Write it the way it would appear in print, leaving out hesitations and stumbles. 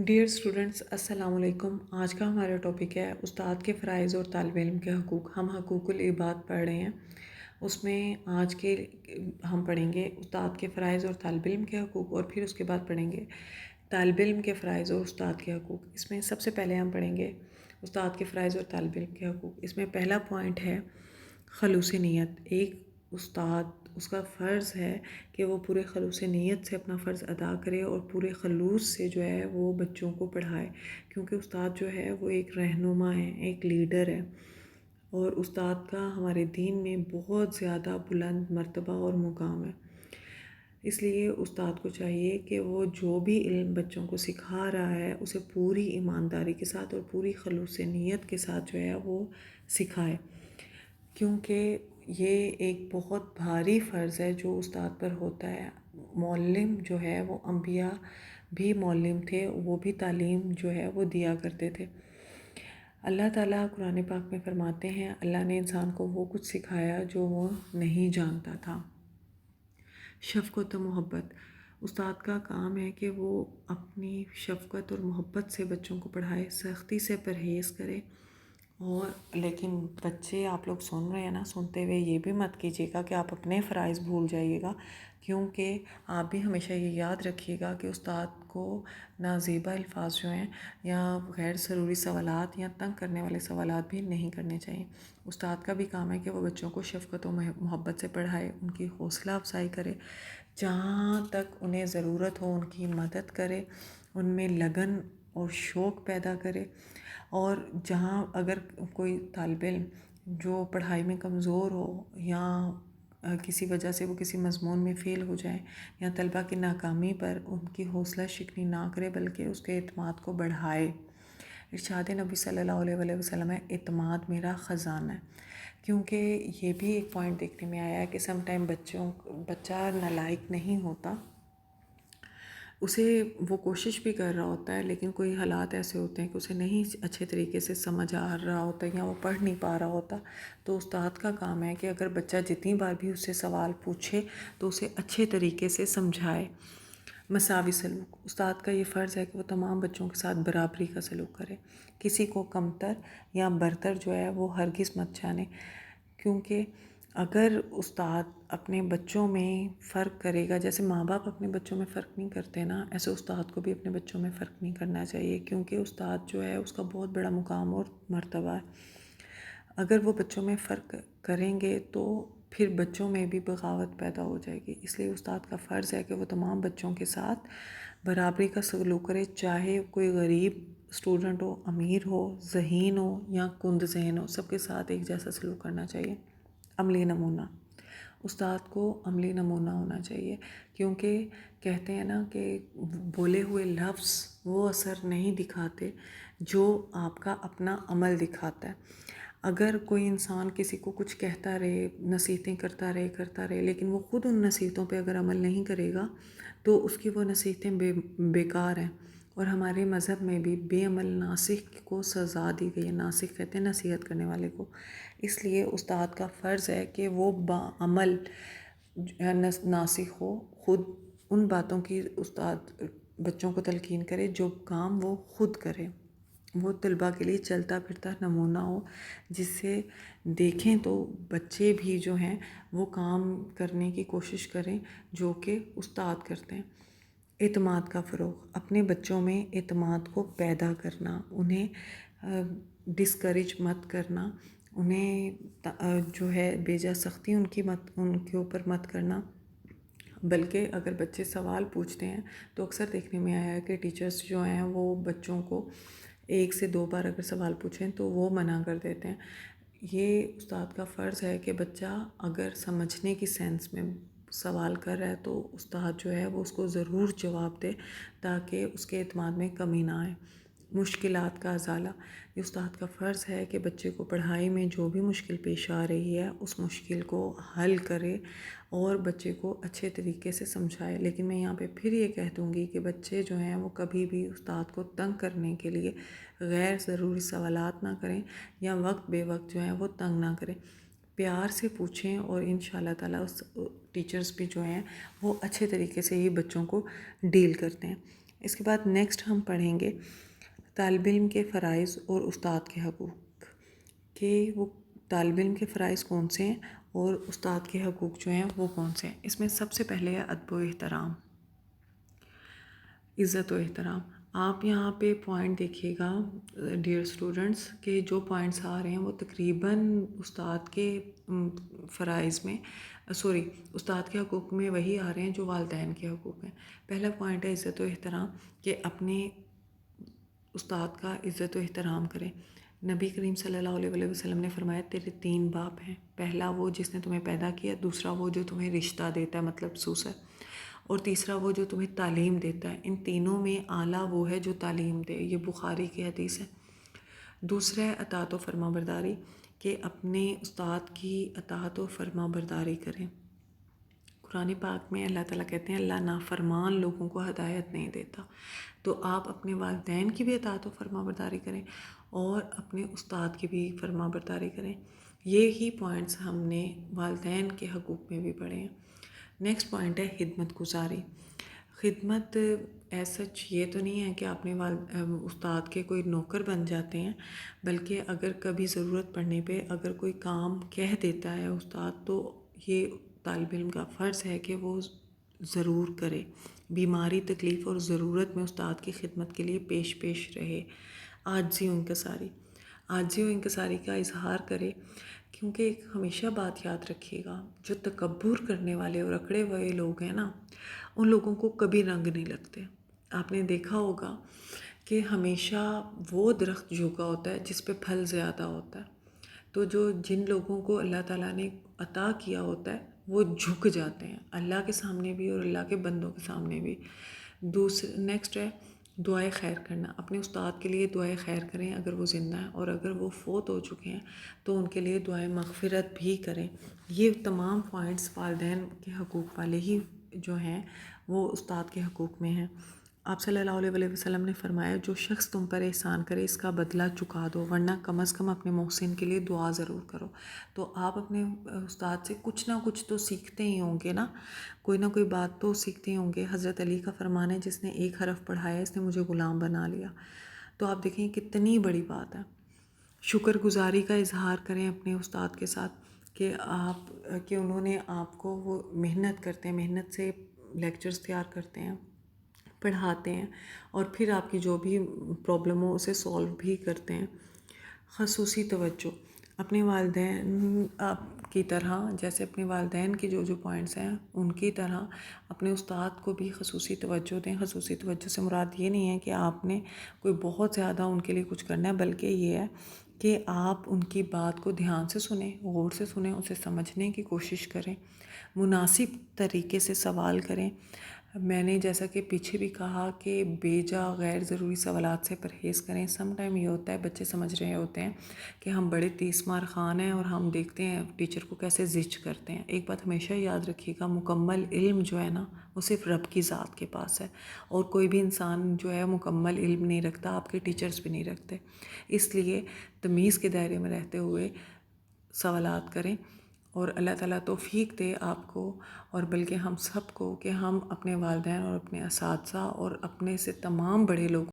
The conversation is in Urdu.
ڈیئر اسٹوڈنٹس، السلام علیکم۔ آج کا ہمارا ٹاپک ہے استاد کے فرائض اور طالب علم کے حقوق۔ ہم حقوق العباد پڑھ رہے ہیں، اس میں آج کے ہم پڑھیں گے استاد کے فرائض اور طالب علم کے حقوق، اور پھر اس کے بعد پڑھیں گے طالب علم کے فرائض اور استاد کے حقوق۔ اس میں سب سے پہلے ہم پڑھیں گے استاد کے فرائض اور طالب علم کے حقوق۔ اس میں پہلا پوائنٹ ہے خلوص نیت۔ ایک استاد، اس کا فرض ہے کہ وہ پورے خلوص نیت سے اپنا فرض ادا کرے اور پورے خلوص سے جو ہے وہ بچوں کو پڑھائے، کیونکہ استاد جو ہے وہ ایک رہنما ہے، ایک لیڈر ہے، اور استاد کا ہمارے دین میں بہت زیادہ بلند مرتبہ اور مقام ہے۔ اس لیے استاد کو چاہیے کہ وہ جو بھی علم بچوں کو سکھا رہا ہے اسے پوری ایمانداری کے ساتھ اور پوری خلوص نیت کے ساتھ جو ہے وہ سکھائے، کیونکہ یہ ایک بہت بھاری فرض ہے جو استاد پر ہوتا ہے۔ معلم جو ہے وہ انبیاء بھی معلم تھے، وہ بھی تعلیم جو ہے وہ دیا کرتے تھے۔ اللہ تعالیٰ قرآن پاک میں فرماتے ہیں، اللہ نے انسان کو وہ کچھ سکھایا جو وہ نہیں جانتا تھا۔ شفقت و محبت، استاد کا کام ہے کہ وہ اپنی شفقت اور محبت سے بچوں کو پڑھائے، سختی سے پرہیز کرے۔ اور لیکن بچے، آپ لوگ سن رہے ہیں نا، سنتے ہوئے یہ بھی مت کیجیے گا کہ آپ اپنے فرائض بھول جائیے گا، کیونکہ آپ بھی ہمیشہ یہ یاد رکھیے گا کہ استاد کو نازیبا الفاظ جو ہیں یا غیر ضروری سوالات یا تنگ کرنے والے سوالات بھی نہیں کرنے چاہیے۔ استاد کا بھی کام ہے کہ وہ بچوں کو شفقت و محبت سے پڑھائے، ان کی حوصلہ افزائی کرے، جہاں تک انہیں ضرورت ہو ان کی مدد کرے، ان میں لگن اور شوق پیدا کرے، اور جہاں اگر کوئی طالب علم جو پڑھائی میں کمزور ہو یا کسی وجہ سے وہ کسی مضمون میں فیل ہو جائے یا طلبہ کی ناکامی پر ان کی حوصلہ شکنی نہ کرے بلکہ اس کے اعتماد کو بڑھائے۔ ارشاد نبی صلی اللہ علیہ وسلم ہے، اعتماد میرا خزانہ ہے، کیونکہ یہ بھی ایک پوائنٹ دیکھنے میں آیا ہے کہ سم ٹائم بچہ نالائق نہیں ہوتا، اسے وہ کوشش بھی کر رہا ہوتا ہے لیکن کوئی حالات ایسے ہوتے ہیں کہ اسے نہیں اچھے طریقے سے سمجھ آ رہا ہوتا یا وہ پڑھ نہیں پا رہا ہوتا، تو استاد کا کام ہے کہ اگر بچہ جتنی بار بھی اس سے سوال پوچھے تو اسے اچھے طریقے سے سمجھائے۔ مساوی سلوک، استاد کا یہ فرض ہے کہ وہ تمام بچوں کے ساتھ برابری کا سلوک کرے، کسی کو کمتر یا برتر جو ہے وہ ہرگز مت جانے، کیونکہ اگر استاد اپنے بچوں میں فرق کرے گا، جیسے ماں باپ اپنے بچوں میں فرق نہیں کرتے نا، ایسے استاد کو بھی اپنے بچوں میں فرق نہیں کرنا چاہیے، کیونکہ استاد جو ہے اس کا بہت بڑا مقام اور مرتبہ ہے۔ اگر وہ بچوں میں فرق کریں گے تو پھر بچوں میں بھی بغاوت پیدا ہو جائے گی، اس لیے استاد کا فرض ہے کہ وہ تمام بچوں کے ساتھ برابری کا سلوک کرے، چاہے کوئی غریب اسٹوڈنٹ ہو، امیر ہو، ذہین ہو یا کند ذہن ہو، سب کے ساتھ ایک جیسا سلوک کرنا چاہیے۔ عملی نمونہ، استاد کو عملی نمونہ ہونا چاہیے، کیونکہ کہتے ہیں نا کہ بولے ہوئے لفظ وہ اثر نہیں دکھاتے جو آپ کا اپنا عمل دکھاتا ہے۔ اگر کوئی انسان کسی کو کچھ کہتا رہے، نصیحتیں کرتا رہے لیکن وہ خود ان نصیحتوں پہ اگر عمل نہیں کرے گا تو اس کی وہ نصیحتیں بیکار ہیں، اور ہمارے مذہب میں بھی بے عمل ناسخ کو سزا دی گئی ہے۔ ناسخ کہتے ہیں نصیحت کرنے والے کو، اس لیے استاد کا فرض ہے کہ وہ بعمل ناسخ ہو، خود ان باتوں کی استاد بچوں کو تلقین کرے جو کام وہ خود کرے، وہ طلباء کے لیے چلتا پھرتا نمونہ ہو، جس سے دیکھیں تو بچے بھی جو ہیں وہ کام کرنے کی کوشش کریں جو کہ استاد کرتے ہیں۔ اعتماد کا فروغ، اپنے بچوں میں اعتماد کو پیدا کرنا، انہیں ڈسکریج مت کرنا، انہیں جو ہے بیجا سختی ان کے اوپر مت کرنا، بلکہ اگر بچے سوال پوچھتے ہیں تو اکثر دیکھنے میں آیا ہے کہ ٹیچرز جو ہیں وہ بچوں کو 1 سے 2 بار اگر سوال پوچھیں تو وہ منع کر دیتے ہیں۔ یہ استاد کا فرض ہے کہ بچہ اگر سمجھنے کی سینس میں سوال کر رہا ہے تو استاد جو ہے وہ اس کو ضرور جواب دے تاکہ اس کے اعتماد میں کمی نہ آئے۔ مشکلات کا ازالہ، یہ استاد کا فرض ہے کہ بچے کو پڑھائی میں جو بھی مشکل پیش آ رہی ہے اس مشکل کو حل کرے اور بچے کو اچھے طریقے سے سمجھائے۔ لیکن میں یہاں پہ پھر یہ کہہ دوں گی کہ بچے جو ہیں وہ کبھی بھی استاد کو تنگ کرنے کے لیے غیر ضروری سوالات نہ کریں یا وقت بے وقت جو ہیں وہ تنگ نہ کریں، پیار سے پوچھیں، اور انشاءاللہ تعالیٰ ٹیچرز بھی جو ہیں وہ اچھے طریقے سے ہی بچوں کو ڈیل کرتے ہیں۔ اس کے بعد نیکسٹ ہم پڑھیں گے طالب علم کے فرائض اور استاد کے حقوق، کہ وہ طالب علم کے فرائض کون سے ہیں اور استاد کے حقوق جو ہیں وہ کون سے ہیں۔ اس میں سب سے پہلے ہے ادب و احترام، عزت و احترام۔ آپ یہاں پہ پوائنٹ دیکھیے گا ڈیئر اسٹوڈنٹس کہ جو پوائنٹس آ رہے ہیں وہ تقریباً استاد کے فرائض میں استاد کے حقوق میں وہی آ رہے ہیں جو والدین کے حقوق ہیں۔ پہلا پوائنٹ ہے عزت و احترام، کہ اپنے استاد کا عزت و احترام کریں۔ نبی کریم صلی اللہ علیہ وسلم نے فرمایا تیرے 3 باپ ہیں، پہلا وہ جس نے تمہیں پیدا کیا، دوسرا وہ جو تمہیں رشتہ دیتا ہے مطلب سوسر، اور تیسرا وہ جو تمہیں تعلیم دیتا ہے۔ ان تینوں میں اعلیٰ وہ ہے جو تعلیم دے، یہ بخاری کی حدیث ہے۔ دوسرا ہے اطاعت و فرما برداری، کہ اپنے استاد کی اطاعت و فرما برداری کریں۔ قرآن پاک میں اللہ تعالیٰ کہتے ہیں اللہ نافرمان لوگوں کو ہدایت نہیں دیتا، تو آپ اپنے والدین کی بھی اطاعت و فرما برداری کریں اور اپنے استاد کی بھی فرما برداری کریں۔ یہی پوائنٹس ہم نے والدین کے حقوق میں بھی پڑھے ہیں۔ نیکسٹ پوائنٹ ہے خدمت گزاری۔ خدمت سچ یہ تو نہیں ہے کہ آپ نے استاد کے کوئی نوکر بن جاتے ہیں، بلکہ اگر کبھی ضرورت پڑنے پہ اگر کوئی کام کہہ دیتا ہے استاد تو یہ طالب علم کا فرض ہے کہ وہ ضرور کرے، بیماری تکلیف اور ضرورت میں استاد کی خدمت کے لیے پیش رہے۔ عاجزی و انکساری کا اظہار کرے، کیونکہ ایک ہمیشہ بات یاد رکھیے گا، جو تکبر کرنے والے اور اکڑے ہوئے لوگ ہیں نا، ان لوگوں کو کبھی رنگ نہیں لگتے۔ آپ نے دیکھا ہوگا کہ ہمیشہ وہ درخت جھکا ہوتا ہے جس پہ پھل زیادہ ہوتا ہے، تو جن لوگوں کو اللہ تعالیٰ نے عطا کیا ہوتا ہے وہ جھک جاتے ہیں اللہ کے سامنے بھی اور اللہ کے بندوں کے سامنے بھی۔ نیکسٹ ہے دعائے خیر کرنا، اپنے استاد کے لیے دعائے خیر کریں اگر وہ زندہ ہیں، اور اگر وہ فوت ہو چکے ہیں تو ان کے لیے دعائے مغفرت بھی کریں۔ یہ تمام پوائنٹس والدین کے حقوق والے ہی جو ہیں وہ استاد کے حقوق میں ہیں۔ آپ صلی اللہ علیہ وسلم نے فرمایا جو شخص تم پر احسان کرے اس کا بدلہ چکا دو، ورنہ کم از کم اپنے محسن کے لیے دعا ضرور کرو۔ تو آپ اپنے استاد سے کچھ نہ کچھ تو سیکھتے ہی ہوں گے نا، کوئی نہ کوئی بات تو سیکھتے ہی ہوں گے۔ حضرت علی کا فرمان ہے جس نے 1 حرف پڑھایا اس نے مجھے غلام بنا لیا، تو آپ دیکھیں کتنی بڑی بات ہے۔ شکر گزاری کا اظہار کریں اپنے استاد کے ساتھ کہ انہوں نے آپ کو وہ محنت کرتے ہیں، محنت سے لیکچرز تیار کرتے ہیں، پڑھاتے ہیں، اور پھر آپ کی جو بھی پرابلم ہو اسے سولو بھی کرتے ہیں۔ خصوصی توجہ، اپنے والدین کی طرح، جیسے اپنے والدین کی جو پوائنٹس ہیں ان کی طرح اپنے استاد کو بھی خصوصی توجہ دیں۔ خصوصی توجہ سے مراد یہ نہیں ہے کہ آپ نے کوئی بہت زیادہ ان کے لیے کچھ کرنا ہے، بلکہ یہ ہے کہ آپ ان کی بات کو دھیان سے سنیں، غور سے سنیں، اسے سمجھنے کی کوشش کریں، مناسب طریقے سے سوال کریں۔ میں نے جیسا کہ پیچھے بھی کہا کہ بیجا غیر ضروری سوالات سے پرہیز کریں۔ سم ٹائم یہ ہوتا ہے بچے سمجھ رہے ہوتے ہیں کہ ہم بڑے تیس مار خان ہیں اور ہم دیکھتے ہیں ٹیچر کو کیسے زج کرتے ہیں۔ ایک بات ہمیشہ یاد رکھیے گا، مکمل علم جو ہے نا وہ صرف رب کی ذات کے پاس ہے، اور کوئی بھی انسان جو ہے مکمل علم نہیں رکھتا، آپ کے ٹیچرز بھی نہیں رکھتے۔ اس لیے تمیز کے دائرے میں رہتے ہوئے سوالات کریں، اور اللہ تعالیٰ توفیق دے آپ کو اور بلکہ ہم سب کو کہ ہم اپنے والدین اور اپنے اساتذہ اور اپنے سے تمام بڑے لوگ